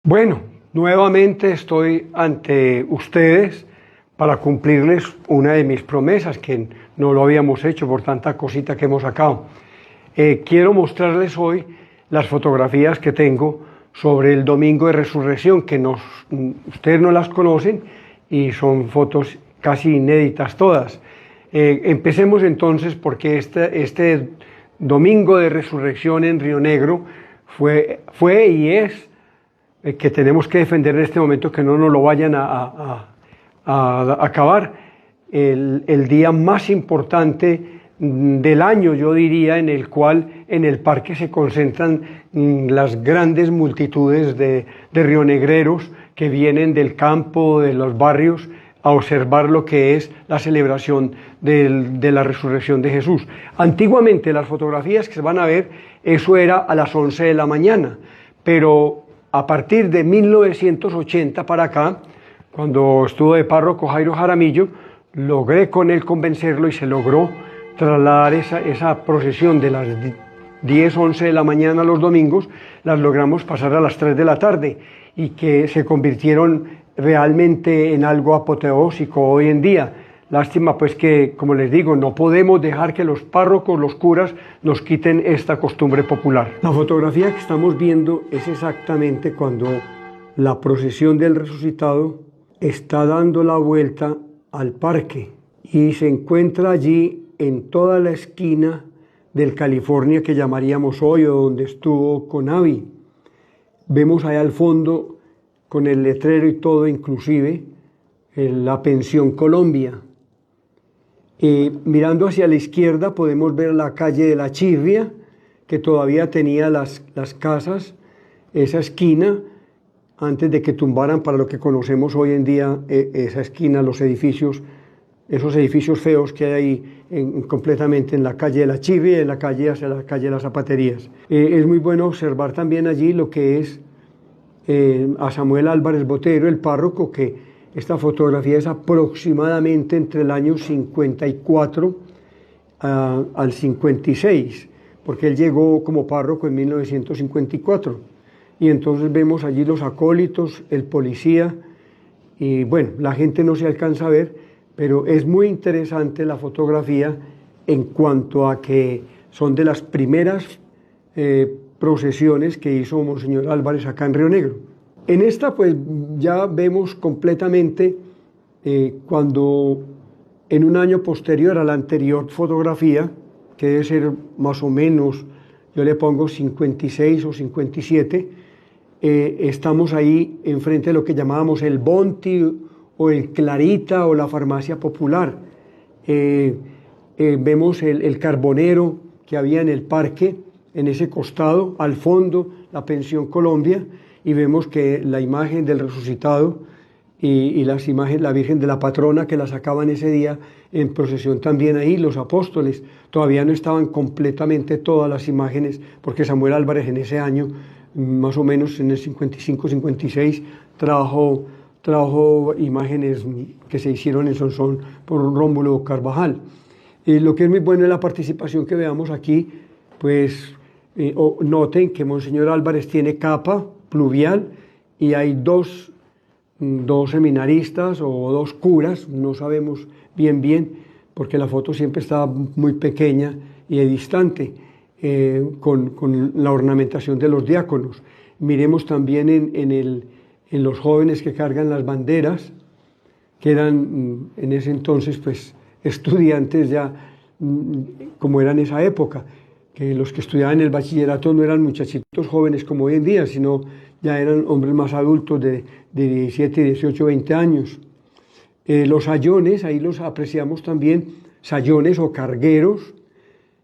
Bueno, nuevamente estoy ante ustedes para cumplirles una de mis promesas, que no lo habíamos hecho por tanta cosita que hemos sacado. Quiero mostrarles hoy las fotografías que tengo sobre el Domingo de Resurrección, que ustedes no las conocen y son fotos casi inéditas todas. Empecemos entonces porque este Domingo de Resurrección en Río Negro fue y es que tenemos que defender en este momento, que no nos lo vayan a acabar, el día más importante del año, yo diría, en el cual en el parque se concentran las grandes multitudes de rionegreros que vienen del campo, de los barrios, a observar lo que es la celebración de la resurrección de Jesús. Antiguamente las fotografías que se van a ver, eso era a las 11 de la mañana, pero a partir de 1980 para acá, cuando estuvo de párroco Jairo Jaramillo, logré con él convencerlo y se logró trasladar esa procesión de las 10, 11 de la mañana los domingos, las logramos pasar a las 3 de la tarde y que se convirtieron realmente en algo apoteósico hoy en día. Lástima pues que, como les digo, no podemos dejar que los párrocos, los curas, nos quiten esta costumbre popular. La fotografía que estamos viendo es exactamente cuando la procesión del resucitado está dando la vuelta al parque y se encuentra allí en toda la esquina del California que llamaríamos hoy, o donde estuvo Conavi. Vemos allá al fondo, con el letrero y todo inclusive, la Pensión Colombia. Mirando hacia la izquierda podemos ver la calle de la Chirria, que todavía tenía las casas, esa esquina, antes de que tumbaran para lo que conocemos hoy en día, esa esquina, los edificios, esos edificios feos que hay ahí completamente en la calle de la Chirria y en la calle hacia la calle de las Zapaterías. Es muy bueno observar también allí lo que es a Samuel Álvarez Botero, el párroco, que esta fotografía es aproximadamente entre el año 54 al 56, porque él llegó como párroco en 1954. Y entonces vemos allí los acólitos, el policía, y bueno, la gente no se alcanza a ver, pero es muy interesante la fotografía en cuanto a que son de las primeras procesiones que hizo Monseñor Álvarez acá en Río Negro. En esta pues ya vemos completamente cuando en un año posterior a la anterior fotografía, que debe ser más o menos, yo le pongo 56 o 57, estamos ahí enfrente de lo que llamábamos el Bonti o el Clarita o la farmacia popular. Vemos el carbonero que había en el parque, en ese costado, al fondo la Pensión Colombia, y vemos que la imagen del resucitado y las imágenes, la Virgen de la Patrona, que la sacaban ese día en procesión también ahí, los apóstoles. Todavía no estaban completamente todas las imágenes, porque Samuel Álvarez en ese año, más o menos en el 55-56, trajo imágenes que se hicieron en Sonsón por Rómulo Carvajal. Lo que es muy bueno es la participación que veamos aquí, pues noten que Monseñor Álvarez tiene capa pluvial y hay dos seminaristas o dos curas, no sabemos bien, porque la foto siempre está muy pequeña y distante, con la ornamentación de los diáconos. Miremos también en los jóvenes que cargan las banderas, que eran en ese entonces pues estudiantes ya, como era en esa época, que los que estudiaban el bachillerato no eran muchachitos jóvenes como hoy en día, sino ya eran hombres más adultos de 17, 18, 20 años. Los sayones, ahí los apreciamos también, sayones o cargueros,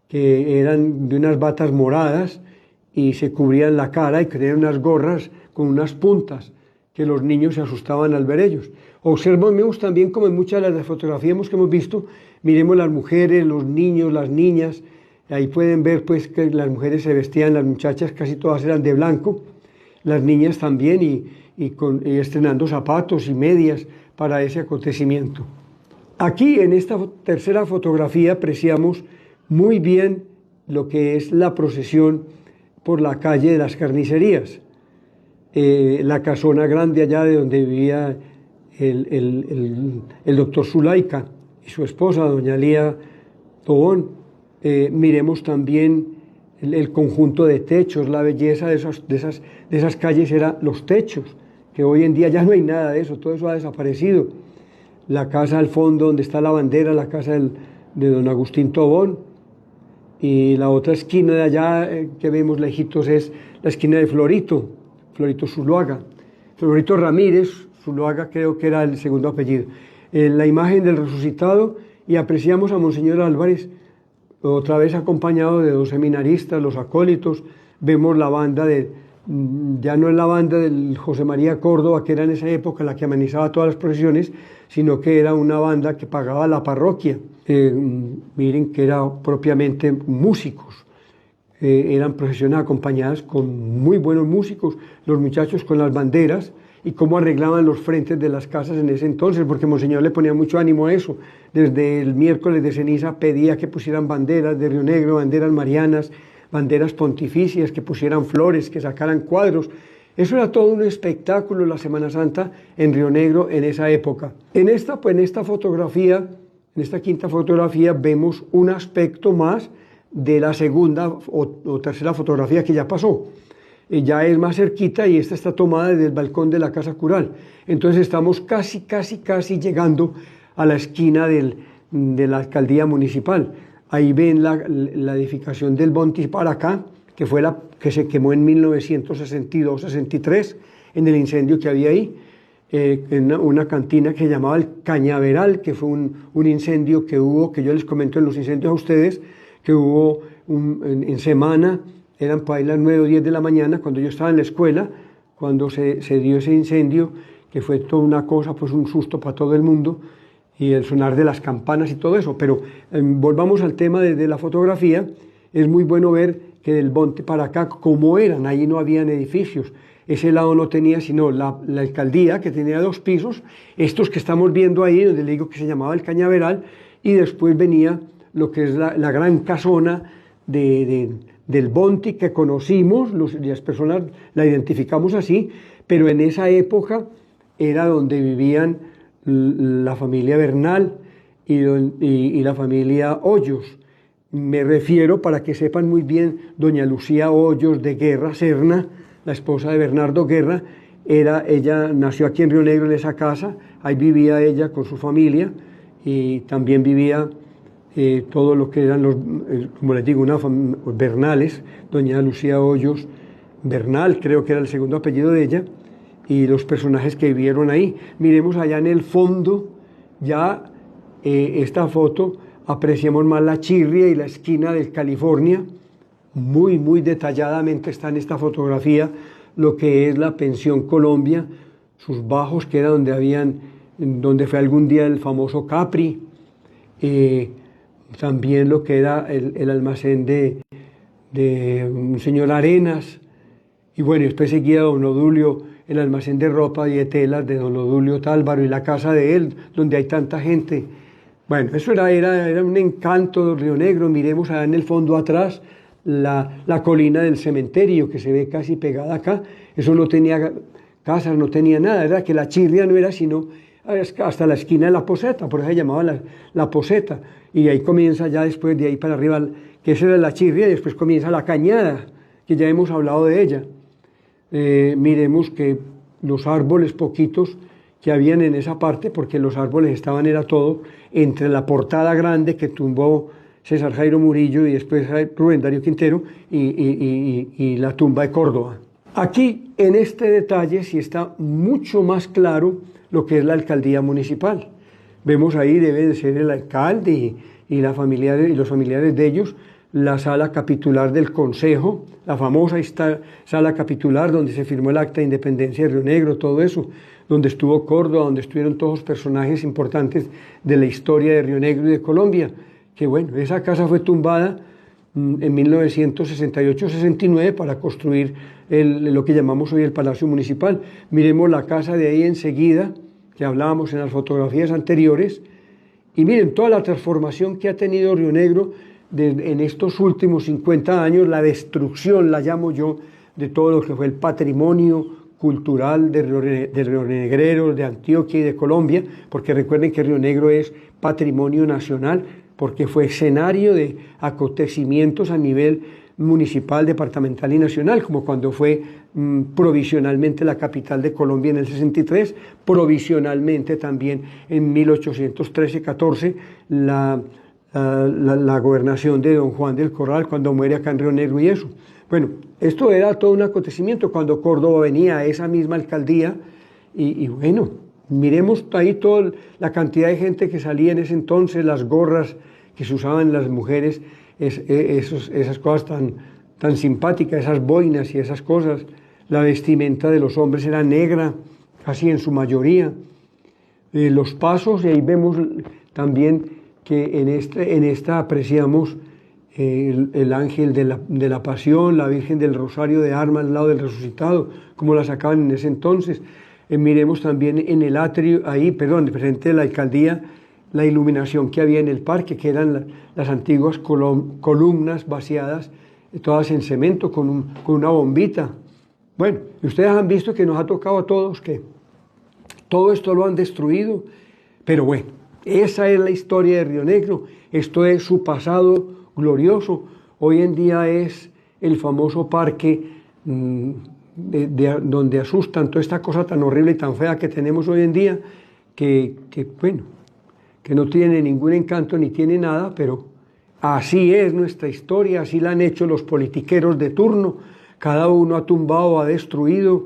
que eran de unas batas moradas y se cubrían la cara y tenían unas gorras con unas puntas, que los niños se asustaban al ver ellos. Observemos también, como en muchas de las fotografías que hemos visto, miremos las mujeres, los niños, las niñas. Ahí pueden ver pues que las mujeres se vestían, las muchachas casi todas eran de blanco, las niñas también, y estrenando zapatos y medias para ese acontecimiento. Aquí en esta tercera fotografía apreciamos muy bien lo que es la procesión por la calle de las Carnicerías. la casona grande allá de donde vivía el doctor Zulaika y su esposa, doña Lía Tobón. Miremos también el conjunto de techos, la belleza de esas calles era los techos, que hoy en día ya no hay nada de eso, todo eso ha desaparecido. La casa al fondo donde está la bandera, la casa de don Agustín Tobón, y la otra esquina de allá que vemos lejitos es la esquina de Florito Zuluaga, Florito Ramírez Zuluaga, creo que era el segundo apellido. La imagen del resucitado, y apreciamos a Monseñor Álvarez, otra vez acompañado de dos seminaristas, los acólitos. Vemos la banda ya no es la banda del José María Córdoba, que era en esa época la que amenizaba todas las procesiones, sino que era una banda que pagaba la parroquia. Miren que eran propiamente músicos. Eran procesiones acompañadas con muy buenos músicos, los muchachos con las banderas, y cómo arreglaban los frentes de las casas en ese entonces, porque Monseñor le ponía mucho ánimo a eso. Desde el miércoles de ceniza pedía que pusieran banderas de Río Negro, banderas marianas, banderas pontificias, que pusieran flores, que sacaran cuadros. Eso era todo un espectáculo, la Semana Santa en Río Negro en esa época. En esta fotografía, en esta quinta fotografía, vemos un aspecto más de la segunda o tercera fotografía que ya pasó. Ya es más cerquita, y esta está tomada desde el balcón de la Casa Cural. Entonces estamos casi llegando a la esquina de la alcaldía municipal. Ahí ven la edificación del Bonti para acá, que fue la que se quemó en 1962-63 en el incendio que había ahí, en una cantina que se llamaba el Cañaveral, que fue un incendio que hubo, que yo les comento en los incendios a ustedes, que hubo en semana. Eran para ahí las 9 o 10 de la mañana, cuando yo estaba en la escuela, cuando se dio ese incendio, que fue toda una cosa, pues un susto para todo el mundo, y el sonar de las campanas y todo eso. Pero volvamos al tema de la fotografía. Es muy bueno ver que del Bonte para acá, como eran, ahí no habían edificios. Ese lado no tenía sino la alcaldía, que tenía 2 pisos, estos que estamos viendo ahí, donde le digo que se llamaba el Cañaveral, y después venía lo que es la gran casona del Bonti que conocimos, las personas la identificamos así, pero en esa época era donde vivían la familia Bernal y la familia Hoyos. Me refiero, para que sepan muy bien, doña Lucía Hoyos de Guerra Serna, la esposa de Bernardo Guerra, ella nació aquí en Río Negro, en esa casa. Ahí vivía ella con su familia, y también vivía todo lo que eran como les digo, Bernales, doña Lucía Hoyos Bernal, creo que era el segundo apellido de ella, y los personajes que vivieron ahí. Miremos allá en el fondo, ya esta foto, apreciamos más la chirria y la esquina del California. Muy detalladamente está en esta fotografía lo que es la Pensión Colombia, sus bajos, que era donde fue algún día el famoso Capri. También lo que era el almacén de un señor Arenas, y bueno, después seguía don Odulio, el almacén de ropa y de telas de don Odulio Tálvaro, y la casa de él, donde hay tanta gente. Bueno, eso era un encanto de Río Negro. Miremos allá en el fondo atrás la colina del cementerio, que se ve casi pegada acá. Eso no tenía casas, no tenía nada, era que la chirria no era sino hasta la esquina de la Poseta, por eso se llamaba la Poseta, y ahí comienza ya después de ahí para arriba, que esa era la chirria, y después comienza la cañada, que ya hemos hablado de ella. Miremos que los árboles poquitos que habían en esa parte, porque los árboles era todo entre la portada grande que tumbó César Jairo Murillo y después Rubén Darío Quintero, y la tumba de Córdoba. Aquí en este detalle sí está mucho más claro lo que es la alcaldía municipal. Vemos ahí, debe de ser el alcalde y los familiares de ellos, la sala capitular del Consejo, la famosa sala capitular donde se firmó el acta de independencia de Río Negro, todo eso, donde estuvo Córdoba, donde estuvieron todos los personajes importantes de la historia de Río Negro y de Colombia. Que bueno, esa casa fue tumbada en 1968-69 para construir lo que llamamos hoy el Palacio Municipal. Miremos la casa de ahí enseguida, que hablábamos en las fotografías anteriores, y miren toda la transformación que ha tenido Río Negro en estos últimos 50 años, la destrucción, la llamo yo, de todo lo que fue el patrimonio cultural de Río Negro, de Antioquia y de Colombia, porque recuerden que Río Negro es patrimonio nacional, porque fue escenario de acontecimientos a nivel municipal, departamental y nacional, como cuando fue provisionalmente la capital de Colombia en el 63, provisionalmente también en 1813-14 la gobernación de don Juan del Corral cuando muere acá en Río Negro y eso. Bueno, esto era todo un acontecimiento cuando Córdoba venía a esa misma alcaldía y bueno, miremos ahí toda la cantidad de gente que salía en ese entonces, las gorras que se usaban las mujeres, esas cosas tan simpáticas, esas boinas y esas cosas. La vestimenta de los hombres era negra, casi en su mayoría. Los pasos, y ahí vemos también que en esta apreciamos el ángel de la pasión, la Virgen del Rosario de Armas al lado del resucitado, como la sacaban en ese entonces. Miremos también en el atrio, frente de la alcaldía, la iluminación que había en el parque, que eran las antiguas columnas vaciadas, todas en cemento, con una bombita. Bueno, y ustedes han visto que nos ha tocado a todos que todo esto lo han destruido, pero bueno, esa es la historia de Río Negro, esto es su pasado glorioso. Hoy en día es el famoso parque donde asustan toda esta cosa tan horrible y tan fea que tenemos hoy en día, que no tiene ningún encanto ni tiene nada, pero así es nuestra historia, así la han hecho los politiqueros de turno, cada uno ha tumbado, ha destruido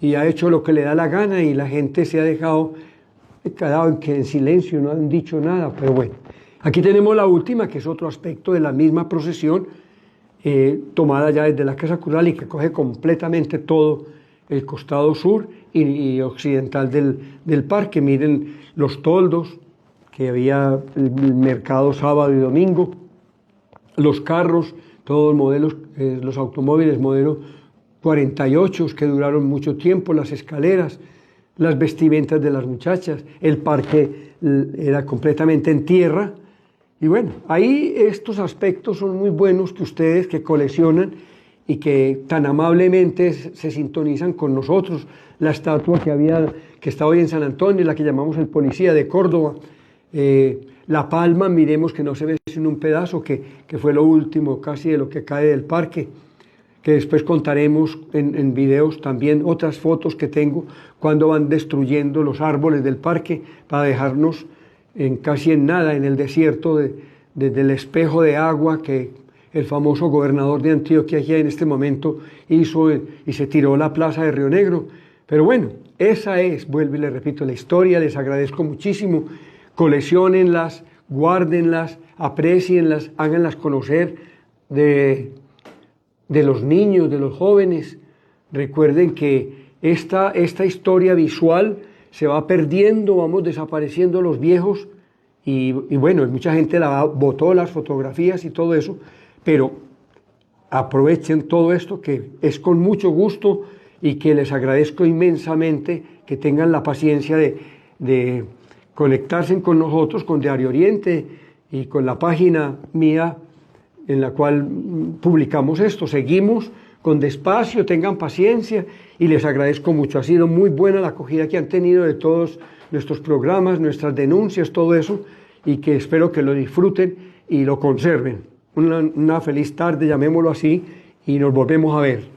y ha hecho lo que le da la gana y la gente se ha quedado en silencio, no han dicho nada, pero bueno. Aquí tenemos la última, que es otro aspecto de la misma procesión, tomada ya desde la Casa Cural y que coge completamente todo el costado sur y occidental del parque. Miren los toldos, que había el mercado sábado y domingo, los carros, todos los modelos, los automóviles modelo 48 que duraron mucho tiempo, las escaleras, las vestimentas de las muchachas, el parque era completamente en tierra. Y bueno, ahí estos aspectos son muy buenos que ustedes que coleccionan y que tan amablemente se sintonizan con nosotros. La estatua que está hoy en San Antonio, la que llamamos el Policía de Córdoba, la palma, miremos que no se ve sino un pedazo, que fue lo último casi de lo que cae del parque, que después contaremos en videos también, otras fotos que tengo, cuando van destruyendo los árboles del parque para dejarnos casi en nada, en el desierto desde el espejo de agua que el famoso gobernador de Antioquia ya en este momento hizo y se tiró la plaza de Río Negro. Pero bueno, esa es, vuelvo y les repito, la historia. Les agradezco muchísimo. Colecciónenlas, guárdenlas, aprécienlas, háganlas conocer de los niños, de los jóvenes. Recuerden que esta historia visual se va perdiendo, vamos desapareciendo los viejos y bueno, mucha gente botó las fotografías y todo eso, pero aprovechen todo esto que es con mucho gusto y que les agradezco inmensamente que tengan la paciencia de conectarse con nosotros, con Diario Oriente y con la página mía en la cual publicamos esto. Seguimos con despacio, tengan paciencia y les agradezco mucho. Ha sido muy buena la acogida que han tenido de todos nuestros programas, nuestras denuncias, todo eso, y que espero que lo disfruten y lo conserven. Una feliz tarde, llamémoslo así, y nos volvemos a ver.